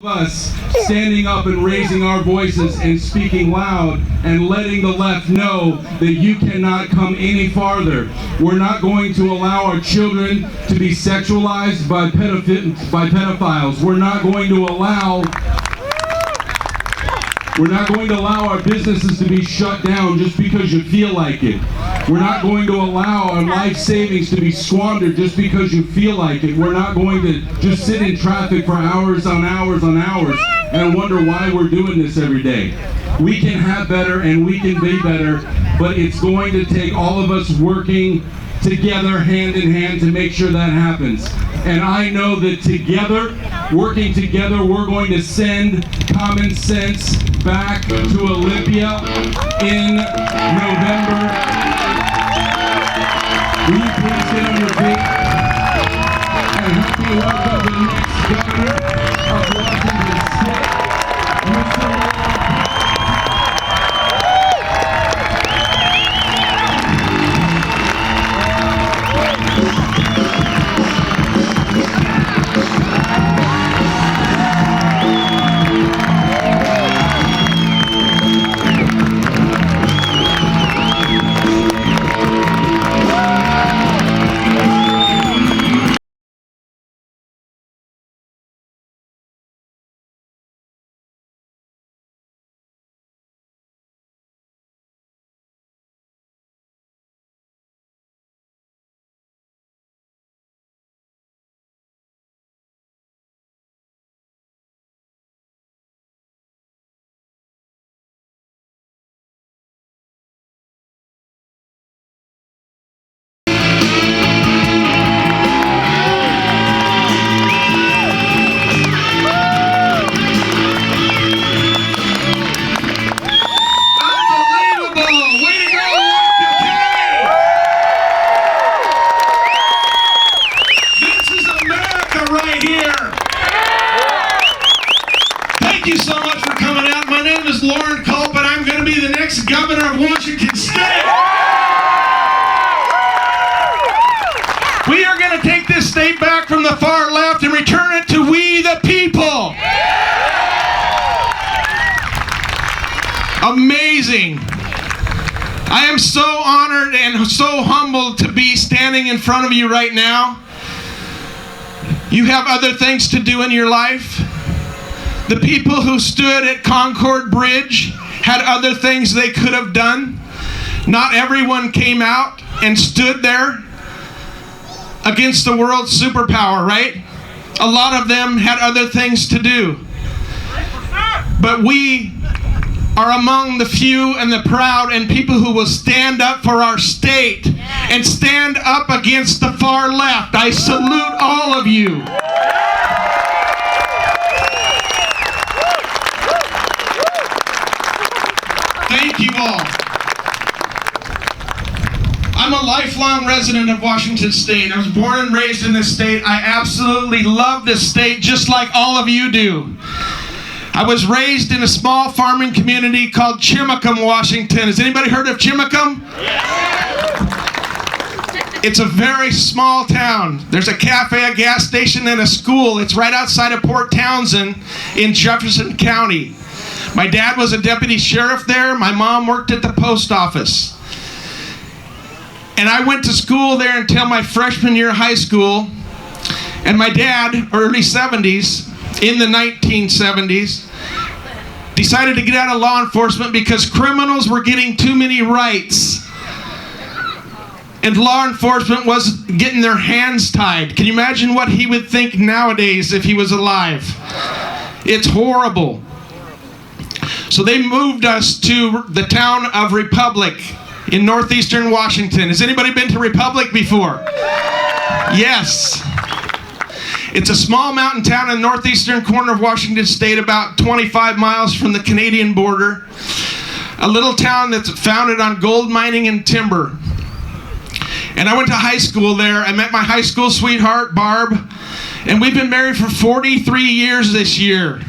Us standing up and raising our voices and speaking loud and letting the left know that you cannot come any farther. We're not going to allow our children to be sexualized by pedophiles. We're not going to allow our businesses to be shut down just because you feel like it. We're not going to allow our life savings to be squandered just because you feel like it. We're not going to just sit in traffic for hours on hours on hours and wonder why we're doing this every day. We can have better and we can be better, but it's going to take all of us working together, hand in hand, to make sure that happens. And I know that together, working together, we're going to send common sense back to Olympia in November. Will you please get on your feet and help me welcome the next governor of Washington State, Mr. Loren Culp. Thank you so much for coming out. My name is Loren Culp, and I'm going to be the next governor of Washington State. We are going to take this state back from the far left and return it to we the people. Amazing. I am so honored and so humbled to be standing in front of you right now. You have other things to do in your life. The people who stood at Concord Bridge had other things they could have done. Not everyone came out and stood there against the world superpower, right? A lot of them had other things to do. But we are among the few and the proud and people who will stand up for our state and stand up against the far left. I salute all of you. Thank you all. I'm a lifelong resident of Washington State. I was born and raised in this state. I absolutely love this state just like all of you do. I was raised in a small farming community called Chimacum, Washington. Has anybody heard of Chimacum? It's a very small town. There's a cafe, a gas station, and a school. It's right outside of Port Townsend in Jefferson County. My dad was a deputy sheriff there. My mom worked at the post office. And I went to school there until my freshman year of high school. And my dad, early 70s, in the 1970s, decided to get out of law enforcement because criminals were getting too many rights. And law enforcement was getting their hands tied. Can you imagine what he would think nowadays if he was alive? It's horrible. So they moved us to the town of Republic in northeastern Washington. Has anybody been to Republic before? Yes. It's a small mountain town in the northeastern corner of Washington State, about 25 miles from the Canadian border. A little town that's founded on gold mining and timber. And I went to high school there. I met my high school sweetheart, Barb, and we've been married for 43 years this year.